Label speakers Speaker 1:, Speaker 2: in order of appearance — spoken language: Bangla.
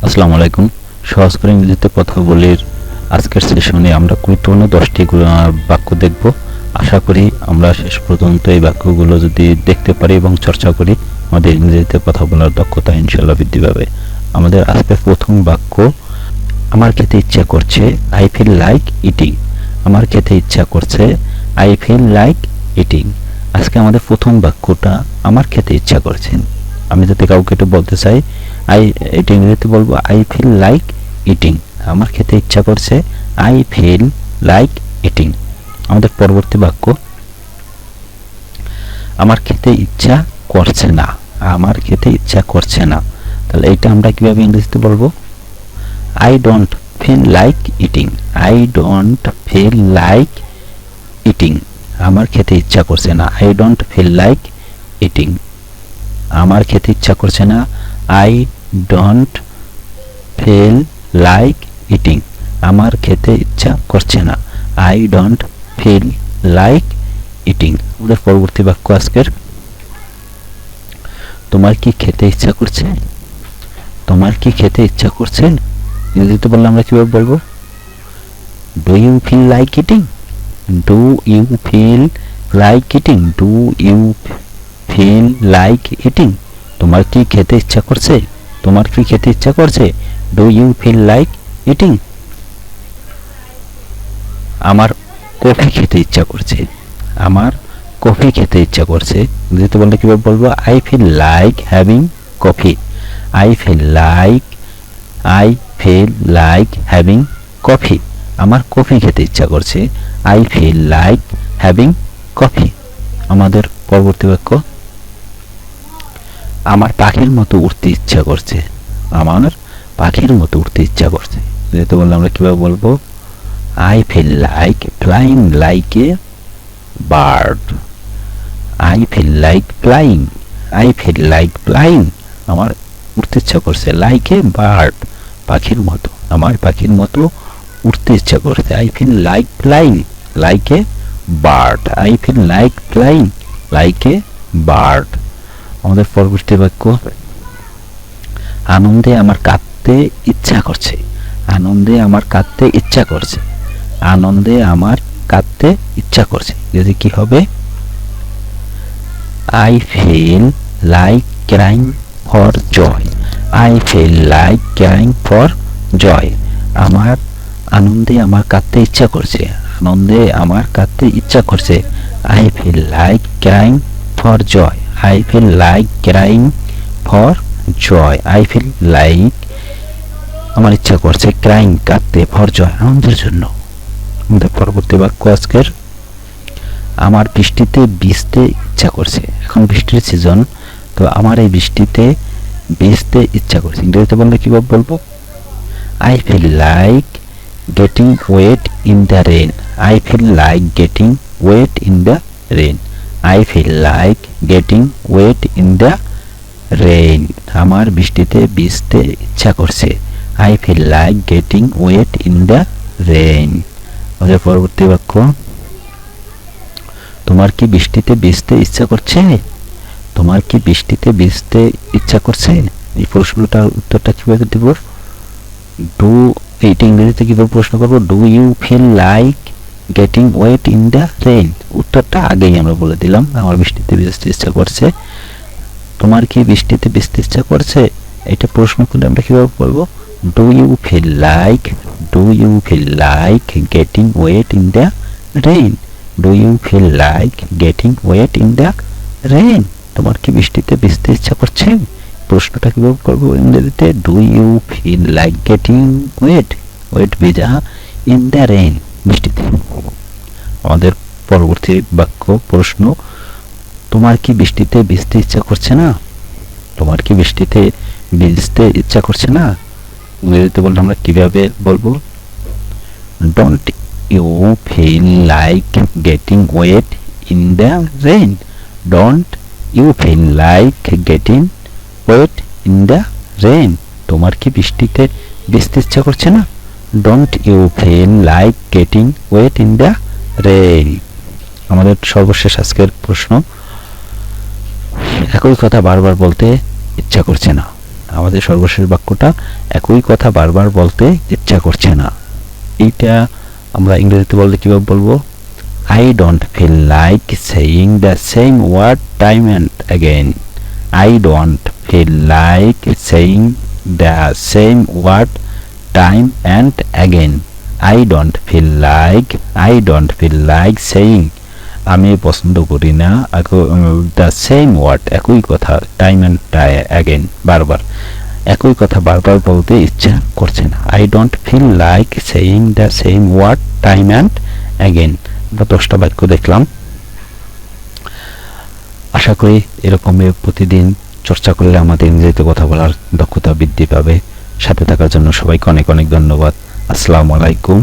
Speaker 1: আসসালামু আলাইকুম। সহজ করে ইংরেজিতে কথা বলির আজকের সেশনে আমরা গুরুত্বপূর্ণ 10টি বাক্য দেখব। আশা করি আমরা শেষ পর্যন্ত এই বাক্যগুলো যদি দেখতে পারি এবং চর্চা করি, আমাদের ইংরেজিতে কথা বলার দক্ষতা ইনশাআল্লাহ বৃদ্ধি পাবে। আমাদের আজকের প্রথম বাক্য, আমার খেতে ইচ্ছা করছে, আই ফিল লাইক ইটিং। আমার খেতে ইচ্ছা করছে, আই ফিল লাইক ইটিং। আজকে আমাদের প্রথম বাক্যটা, আমার খেতে ইচ্ছা করছে। আমি যদি কাউকে একটু বলতে চাই, এটা ইংরেজিতে বলবো আই ফিল লাইক ইটিং। আমার খেতে ইচ্ছা করছে, আই ফিল লাইক ইটিং। আমাদের পরবর্তী বাক্য, আমার খেতে ইচ্ছা করছে না। আমার খেতে ইচ্ছা করছে না। তাহলে এটা আমরা কিভাবে ইংরেজিতে বলবো? I don't feel like eating. I don't feel like eating. আমার খেতে ইচ্ছা করছে না। I don't feel like eating. আমার খেতে ইচ্ছা করছে না। I don't feel like eating. আমার খেতে ইচ্ছা করছে না। I don't feel like eating. আমাদের পরবর্তী বাক্য আজকের, তোমার কি খেতে ইচ্ছা করছে? তোমার কি খেতে ইচ্ছা করছে? ইংরেজিতে বললে আমরা কিভাবে বলবো? Do you feel like eating? Do you feel like eating? Do you feel like eating? তোমার কি খেতে ইচ্ছা করছে? তোমার কি খেতে ইচ্ছা করছে? Do you feel like eating? আমার কফি খেতে ইচ্ছা করছে। আমার কফি খেতে ইচ্ছা করছে। যেহেতু বললে কিভাবে বলবো? I feel like having coffee. I feel like having coffee. আমার কফি খেতে ইচ্ছা করছে। I feel like having coffee. আমাদের পরবর্তী বাক্য, আমার পাখির মতো উড়তে ইচ্ছা করছে। আমার পাখির মতো উড়তে ইচ্ছা করছে। যেহেতু বললে আমরা কিভাবে বলবো? I feel like flying like a bird. I feel like flying. I feel like flying. আমার উড়তে ইচ্ছা করছে লাইক এ বার্ড, পাখির মতো। আমার পাখির মতো উড়তে ইচ্ছা করছে। I feel like flying like a bird. I feel like flying like a bird. আমাদের পরবর্তী বাক্য, আনন্দে আমার কাঁদতে ইচ্ছা করছে। আনন্দে আমার কাঁদতে ইচ্ছা করছে। আনন্দে আমার কাঁদতে ইচ্ছা করছে। যদি কি হবে? I feel like crying for joy. I feel like crying for joy. আমার আনন্দে আমার কাঁদতে ইচ্ছা করছে। আনন্দে আমার কাঁদতে ইচ্ছা করছে। I feel like crying for joy. I feel like crying for joy. I feel like, আমার ইচ্ছা করছে ক্রাইং কাঁদতে, ফর জয় আনন্দের জন্য। আমাদের পরবর্তী বাক্য আজকের, আমার বৃষ্টিতে ভিজতে ইচ্ছা করছে। এখন বৃষ্টির সিজন, তো আমার এই বৃষ্টিতে ভিজতে ইচ্ছা করছে। ইংরেজিতে বললে কিভাবে বলবো? I feel like getting wet in the rain. I feel like getting wet in the rain. I feel like getting wet in the rain. আমার বৃষ্টিতে ভিজতে ইচ্ছা করছে। I feel like getting wet in the rain. আমাদের পরবর্তী বাক্য, তোমার কি বৃষ্টিতে ভিজতে ইচ্ছা করছে? তোমার কি বৃষ্টিতে ভিজতে ইচ্ছা করছে? এই প্রশ্নটার উত্তরটা কিভাবে দেব? ডু, এইটা ইংরেজিতে কিভাবে প্রশ্ন করবো? Do you feel like getting wet in the rain. উত্তরটা আগেই আমরা বলে দিলাম, আমার বৃষ্টিতে ভিজতে ইচ্ছা করছে। তোমার কি বৃষ্টিতে ভিজতে ইচ্ছা করছে? এটা প্রশ্ন করলে আমরা কিভাবে বলবো? Do you feel like getting wet in the rain. Do you feel like getting wet in the rain. তোমার কি বৃষ্টিতে ভিজতে ইচ্ছা করছে? প্রশ্নটা কিভাবে করবো ইংরেজিতে? Do you feel like getting wet ভেজা ইন দ্য রেইন, বৃষ্টিতে। আমাদের পরবর্তী বাক্য, প্রশ্ন, তোমার কি বৃষ্টিতে ভিজতে ইচ্ছা করছে না? তোমার কি বৃষ্টিতে ভিজতে ইচ্ছা করছে না? ইংরেজিতে বললে আমরা কিভাবে বলবো? Don't you feel like getting wet in the rain. Don't you feel like getting wet in the rain. তোমার কি বৃষ্টিতে ভিজতে ইচ্ছা করছে না? Don't you feel like getting wet in the rain. আমাদের সর্বশেষ আজকের প্রশ্ন, একই কথা বারবার বলতে ইচ্ছা করছে না। আমাদের সর্বশেষ বাক্যটা একই কথা বারবার বলতে ইচ্ছা করছে না। এইটা আমরা ইংরেজিতে বললে কিভাবে বলবো? I don't feel like saying the same word time and again. I don't feel like saying the same word time and again. I don't feel like saying, আমি পছন্দ করি না দ্য সেম ওয়ার্ড, একই কথা, টাইম অ্যান্ড অ্যাগেন, বারবার একই কথা বারবার বলতে ইচ্ছা করছে না। I don't feel like saying the same word time and again. আমরা 10টা বাক্য দেখলাম। আশা করি এরকম প্রতিদিন চর্চা করলে আমাদের ইংরেজিতে কথা বলার দক্ষতা বৃদ্ধি পাবে। সাথে থাকার জন্য সবাইকে অনেক অনেক ধন্যবাদ। আসসালামু আলাইকুম।